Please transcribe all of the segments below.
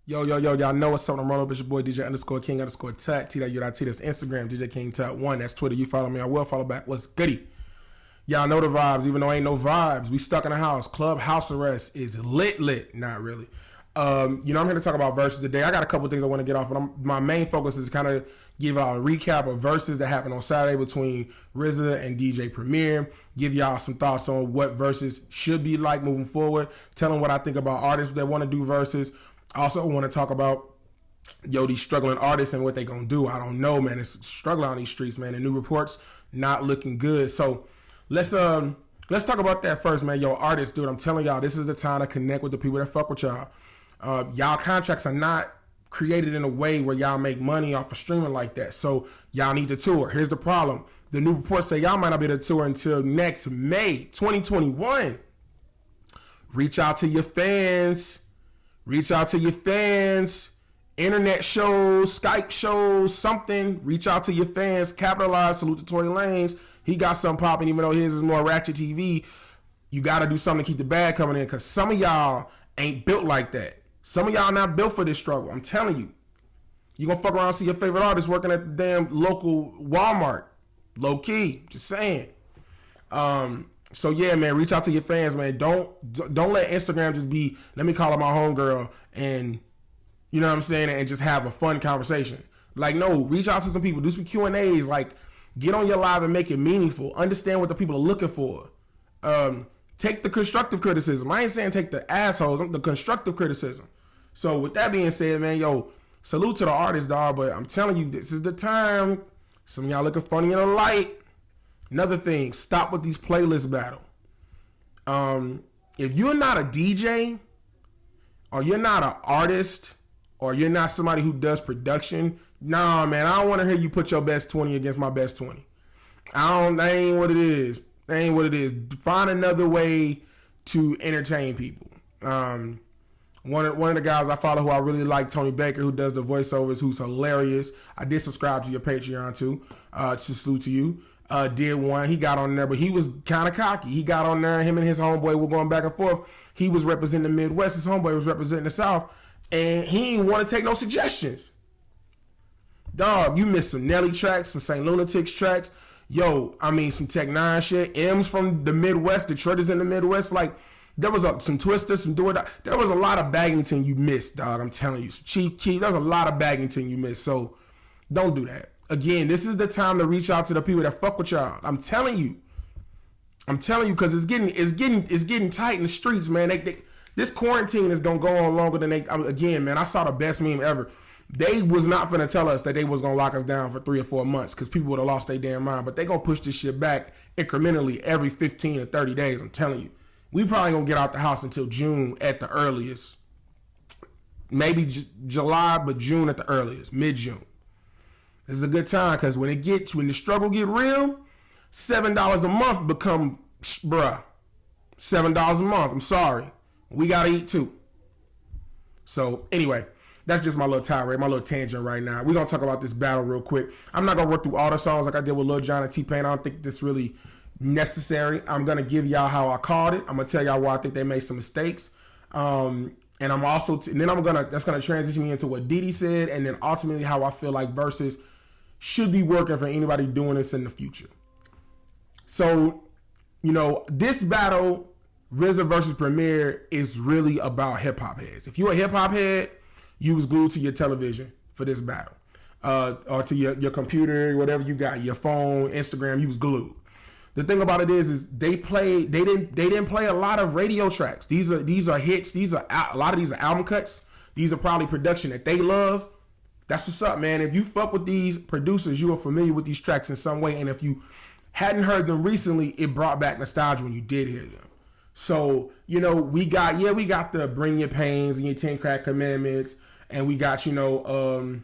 Yo, y'all know what's up. I'm rolling up. It's your boy DJ _King _T.U.T. T.U.T. That's Instagram, DJ King T.U.T. That's Twitter. You follow me, I will follow back. What's goody? Y'all know the vibes, even though ain't no vibes. We stuck in the house. Club house arrest is lit. Not really. I'm here to talk about Verzuz today. I got a couple things I want to get off, but my main focus is kind of give out a recap of Verzuz that happened on Saturday between RZA and DJ Premio. Give y'all some thoughts on what Verzuz should be like moving forward. Tell them what I think about artists that want to do Verzuz. Also, want to talk about these struggling artists and what they gonna do. I don't know, man. It's struggling on these streets, man. The new reports not looking good. So let's talk about that first, man. Artists, dude. I'm telling y'all, this is the time to connect with the people that fuck with y'all. Y'all contracts are not created in a way where y'all make money off of streaming like that. So y'all need to tour. Here's the problem. The new reports say y'all might not be able to tour until next May 2021. Reach out to your fans. Internet shows, Skype shows, something. Reach out to your fans. Capitalize. Salute to Tory Lanez. He got something popping, even though his is more ratchet TV. You got to do something to keep the bag coming in, because some of y'all ain't built like that. Some of y'all not built for this struggle. I'm telling you. You going to fuck around and see your favorite artist working at the damn local Walmart. Low key. Just saying. So yeah, man, reach out to your fans, man. Don't let Instagram just be, let me call her my homegirl and, you know what I'm saying, and just have a fun conversation. Like, no, reach out to some people, do some Q&As, like, get on your live and make it meaningful. Understand what the people are looking for. Take the constructive criticism. I ain't saying take the assholes, the constructive criticism. So with that being said, man, salute to the artists, dog, but I'm telling you, this is the time. Some of y'all looking funny in the light. Another thing, stop with these playlist battle. If you're not a DJ, or you're not an artist, or you're not somebody who does production, nah, man, I don't want to hear you put your best 20 against my best 20. That ain't what it is. Find another way to entertain people. One of the guys I follow who I really like, Tony Baker, who does the voiceovers, who's hilarious. I did subscribe to your Patreon too. To salute to you. Did one. He got on there, but he was kind of cocky. He got on there, him and his homeboy were going back and forth. He was representing the Midwest. His homeboy was representing the South. And he didn't want to take no suggestions. Dog, you missed some Nelly tracks, some St. Lunatics tracks. Some Tech 9 shit. M's from the Midwest. Detroit is in the Midwest. Like, there was some Twisters, some Do It. There was a lot of Baggington you missed, dog. I'm telling you. Chief Keef, there's a lot of Baggington you missed. So, don't do that. Again, this is the time to reach out to the people that fuck with y'all. I'm telling you, because it's getting tight in the streets, man. This quarantine is gonna go on longer than again, man. I saw the best meme ever. They was not gonna tell us that they was gonna lock us down for 3 or 4 months, because people would have lost their damn mind. But they gonna push this shit back incrementally every 15 or 30 days. I'm telling you, we probably gonna get out the house until June at the earliest. Maybe July, but June at the earliest, mid-June. This is a good time, because when the struggle get real, $7 a month become, $7 a month. I'm sorry. We got to eat too. So anyway, that's just my little tirade, my little tangent right now. We're going to talk about this battle real quick. I'm not going to work through all the songs like I did with Lil Jon and T-Pain. I don't think this really necessary. I'm going to give y'all how I called it. I'm going to tell y'all why I think they made some mistakes. And I'm also, that's going to transition me into what Diddy said, and then ultimately how I feel like Verzuz should be working for anybody doing this in the future. So, this battle, RZA versus Premio, is really about hip hop heads. If you're a hip hop head, you was glued to your television for this battle, or to your computer, whatever you got, your phone, Instagram, you was glued. The thing about it is they didn't play a lot of radio tracks. These are hits. A lot of these are album cuts. These are probably production that they love. That's what's up, man. If you fuck with these producers, you are familiar with these tracks in some way. And if you hadn't heard them recently, it brought back nostalgia when you did hear them. So, we got the Bring Your Pains and Your 10 Crack Commandments. And we got, MOP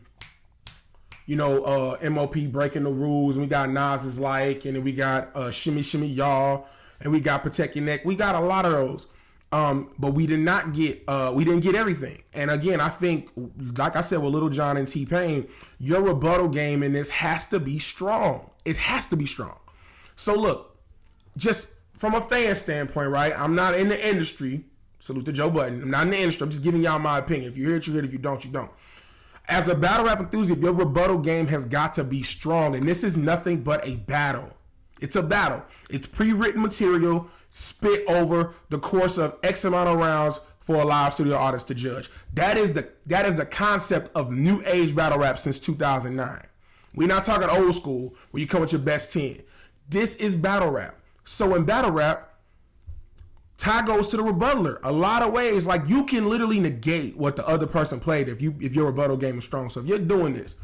Breaking the Rules. And we got Nas's Like. And then we got Shimmy Shimmy Y'all. And we got Protect Your Neck. We got a lot of those. But we didn't get everything. And again, I think, like I said with Lil Jon and T-Pain, your rebuttal game in this has to be strong. It has to be strong. So look, just from a fan standpoint, right? I'm not in the industry, Salute to Joe Budden. I'm not in the industry. I'm just giving y'all my opinion. If you hear it, you hear it. If you don't, you don't. As a battle rap enthusiast, your rebuttal game has got to be strong. And this is nothing but a battle. It's a battle. It's pre-written material spit over the course of X amount of rounds for a live studio artist to judge. That is the concept of new age battle rap since 2009. We're not talking old school where you come with your best 10. This is battle rap. So in battle rap, tie goes to the rebuttaler. A lot of ways, like you can literally negate what the other person played if your rebuttal game is strong. So if you're doing this,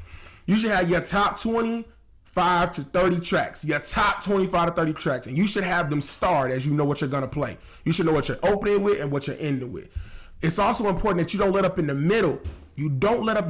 you should have your top 25 to 30 tracks, your top 25 to 30 tracks, and you should have them starred as you know what you're gonna play. You should know what you're opening with and what you're ending with. It's also important that you don't let up in the middle. You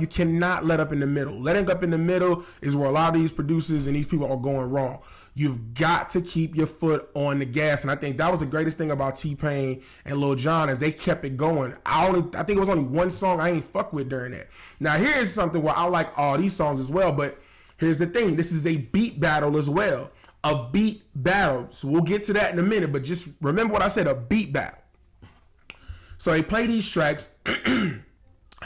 cannot let up in the middle. Letting up in the middle is where a lot of these producers and these people are going wrong. You've got to keep your foot on the gas. And I think that was the greatest thing about T-Pain and Lil Jon is they kept it going. I think it was only one song I ain't fuck with during that. Now here's something where I like all these songs as well, but here's the thing. This is a beat battle as well. A beat battle. So we'll get to that in a minute, but just remember what I said, a beat battle. So they play these tracks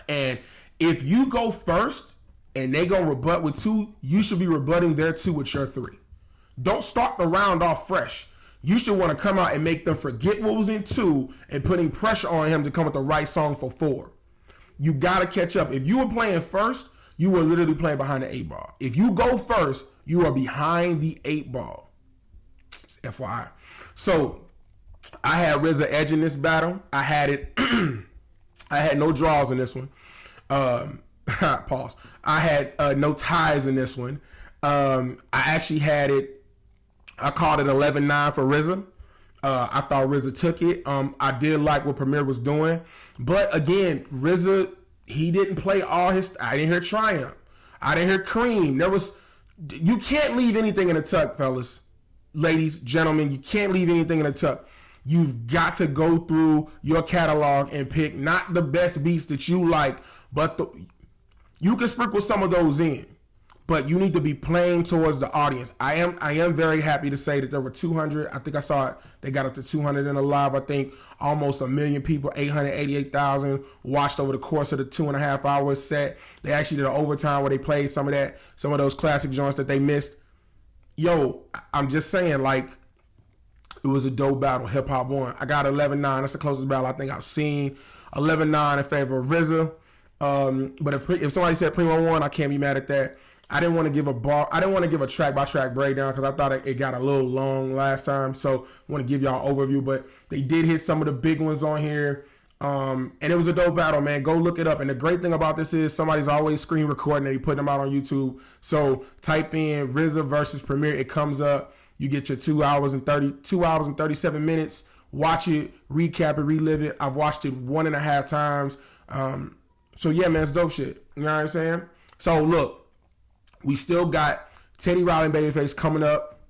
and if you go first and they go rebut with 2, you should be rebutting their 2 with your 3. Don't start the round off fresh. You should want to come out and make them forget what was in 2 and putting pressure on him to come with the right song for 4. You got to catch up. If you were playing first, you were literally playing behind the 8 ball. If you go first, you are behind the 8 ball. FYI. So I had RZA edge in this battle. I had no draws in this one. Pause. I had no ties in this one. I actually had it. I called it 11-9 for RZA. I thought RZA took it. I did like what Premio was doing, but again, RZA, he didn't play all his. I didn't hear Triumph. I didn't hear Cream. You can't leave anything in the tuck, fellas, ladies, gentlemen. You can't leave anything in the tuck. You've got to go through your catalog and pick not the best beats that you like, but you can sprinkle some of those in, but you need to be playing towards the audience. I am very happy to say that there were 200. I think I saw it. They got up to 200 in the live. I think almost 1 million people, 888,000 watched over the course of the 2.5 hour set. They actually did an overtime where they played some of those classic joints that they missed. Yo, I'm just saying, like, it was a dope battle. Hip hop won. I got 11-9. That's the closest battle I think I've seen. 11-9 in favor of RZA. But if somebody said Premio won, I can't be mad at that. I didn't want to give a track by track breakdown because I thought it got a little long last time. So I want to give y'all an overview. But they did hit some of the big ones on here. And it was a dope battle, man. Go look it up. And the great thing about this is somebody's always screen recording and they put them out on YouTube. So type in RZA versus Premio. It comes up. You get your 2 hours and 37 minutes. Watch it, recap it, relive it. I've watched it 1.5 times. So yeah, man, it's dope shit. You know what I'm saying? So look, we still got Teddy Riley and Babyface coming up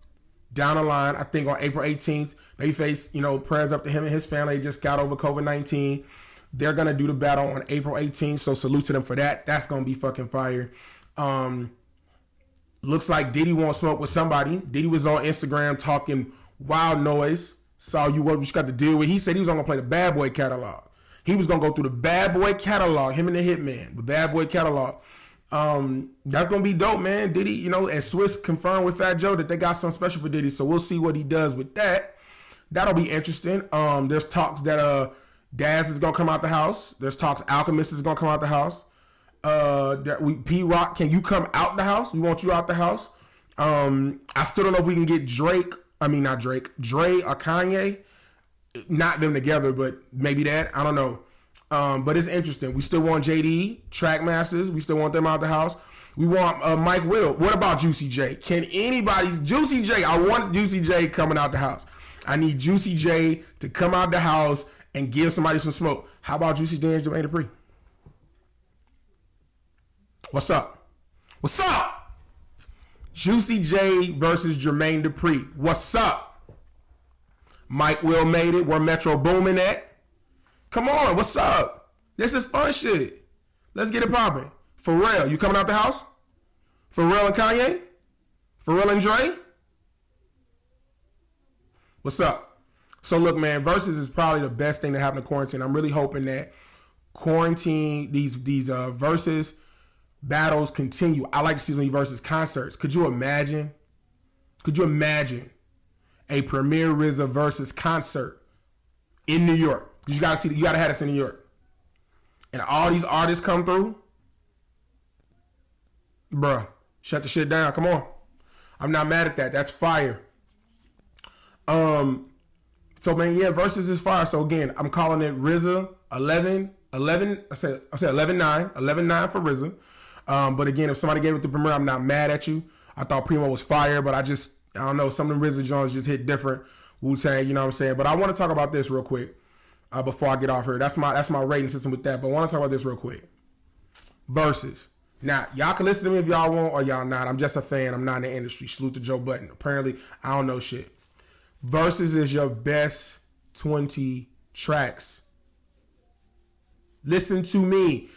down the line. I think on April 18th. Babyface, prayers up to him and his family. They just got over COVID-19. They're gonna do the battle on April 18th. So salute to them for that. That's gonna be fucking fire. Looks like Diddy won't smoke with somebody. Diddy was on Instagram talking wild noise. Saw you what you got to deal with. He said he was going to play the Bad Boy catalog. He was going to go through the Bad Boy catalog, him and the Hitman, the Bad Boy catalog. That's going to be dope, man. Diddy, and Swiss confirmed with Fat Joe that they got something special for Diddy. So we'll see what he does with that. That'll be interesting. There's talks that Daz is going to come out the house. There's talks Alchemist is going to come out the house. P-Rock, can you come out the house? We want you out the house. I still don't know if we can get Dre or Kanye. Not them together, but maybe that. I don't know. But it's interesting. We still want JD, Trackmasters. We still want them out the house. We want Mike Will. What about Juicy J? Juicy J? I want Juicy J coming out the house. I need Juicy J to come out the house and give somebody some smoke. How about Juicy J and Jermaine Dupri? What's up? What's up? Juicy J versus Jermaine Dupri. What's up? Mike Will made it. Where Metro Boomin at? Come on, what's up? This is fun shit. Let's get it popping. Pharrell, you coming out the house? Pharrell and Kanye? Pharrell and Dre? What's up? So look, man, Verzuz is probably the best thing to happen to quarantine. I'm really hoping that quarantine, these Verzuz battles continue. I like to see these Verzuz concerts. Could you imagine? Could you imagine a Premio RZA Verzuz concert in New York? Because you gotta have this in New York, and all these artists come through, bruh. Shut the shit down. Come on, I'm not mad at that. That's fire. So man, yeah, Verzuz is fire. So again, I'm calling it RZA 11. I said 11-9 for RZA. But again, if somebody gave it to Premio, I'm not mad at you. I thought Premio was fire, but I don't know, some of the RZA Jones just hit different. Wu-Tang, you know what I'm saying? But I want to talk about this real quick before I get off here. That's my rating system with that. But I want to talk about this real quick. Verzuz. Now, y'all can listen to me if y'all want or y'all not. I'm just a fan. I'm not in the industry. Salute to Joe Budden. Apparently, I don't know shit. Verzuz is your best 20 tracks. Listen to me.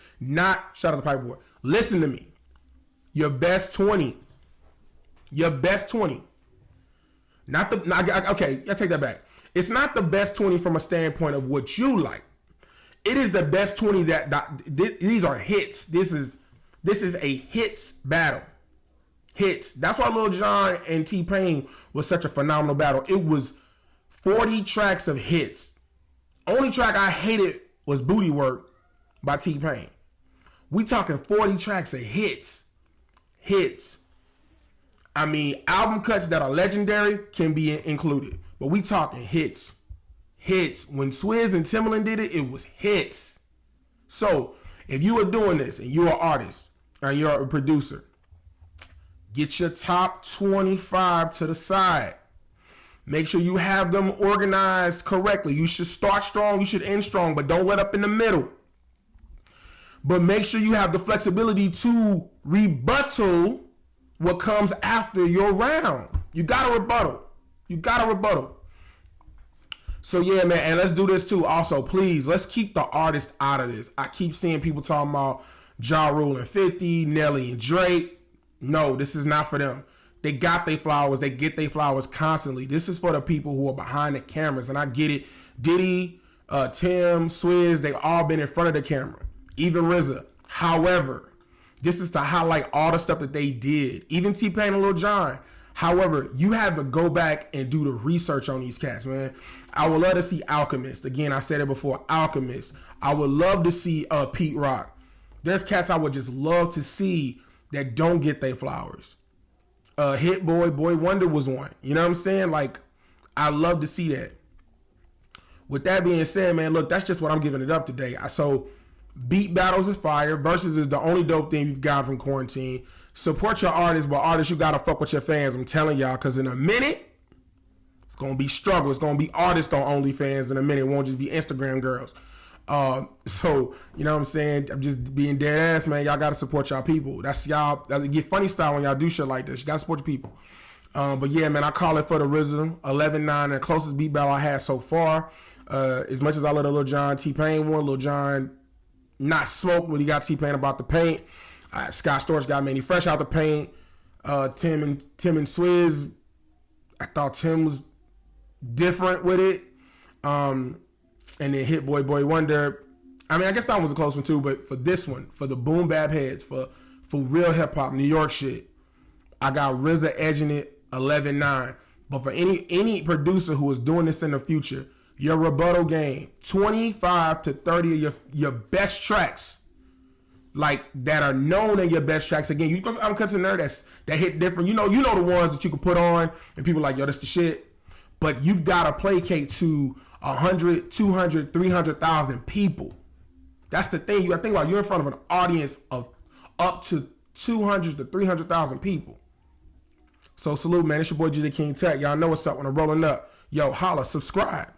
Shout out the pipe boy. Listen to me. Your best 20. Your best 20. Okay, I take that back. It's not the best 20 from a standpoint of what you like. It is the best 20 these are hits. This is a hits battle. Hits. That's why Lil Jon and T-Pain was such a phenomenal battle. It was 40 tracks of hits. Only track I hated was Booty Work by T-Pain. We talking 40 tracks of hits. Hits. I mean, album cuts that are legendary can be included. But we talking hits. Hits. When Swizz and Timbaland did it, it was hits. So, if you are doing this and you're an artist or you're a producer, get your top 25 to the side. Make sure you have them organized correctly. You should start strong, you should end strong, but don't let up in the middle. But make sure you have the flexibility to rebuttal what comes after your round. You got to rebuttal. So yeah, man, and let's do this too. Also, please, let's keep the artist out of this. I keep seeing people talking about Ja Rule and 50, Nelly and Drake. No, this is not for them. They got their flowers. They get their flowers constantly. This is for the people who are behind the cameras. And I get it. Diddy, Tim, Swizz, they've all been in front of the camera. Even RZA. However, this is to highlight all the stuff that they did. Even T-Pain and Lil Jon. However, you have to go back and do the research on these cats, man. I would love to see Alchemist. Again, I said it before, Alchemist. I would love to see Pete Rock. There's cats I would just love to see that don't get their flowers. Hit Boy Wonder was one. You know what I'm saying? Like, I love to see that. With that being said, man, look, that's just what I'm giving it up today. So, beat battles is fire. Verzuz is the only dope thing you've got from quarantine. Support your artists, but artists, you gotta fuck with your fans. I'm telling y'all, because in a minute, it's gonna be struggle. It's gonna be artists on OnlyFans in a minute. It won't just be Instagram girls. So, you know what I'm saying? I'm just being dead ass, man. Y'all gotta support y'all people. That's y'all. Get funny style when y'all do shit like this. You gotta support your people. But yeah, man, I call it for the RZA 11-9, the closest beat battle I had so far. As much as I love Lil Jon, T-Pain won. Lil Jon not smoked when he got T-Pain about the paint. Scott Storch got Manny Fresh out the paint. Tim and Swizz, I thought Tim was different with it. And then Hit Boy Wonder. I mean, I guess that one was a close one too, but for this one, for the boom bap heads, for real hip hop, New York shit, I got RZA edging it 11-9. But for any producer who is doing this in the future, your rebuttal game, 25 to 30 of your best tracks, like that are known in your best tracks. Again, I'm considering that hit different. You know the ones that you can put on and people are like, yo, that's the shit. But you've got to placate to 100, 200, 300,000 people. That's the thing. You got to think about, you're in front of an audience of up to 200 to 300,000 people. So salute, man. It's your boy G the King Tech. Y'all know what's up when I'm rolling up. Yo, holla, subscribe.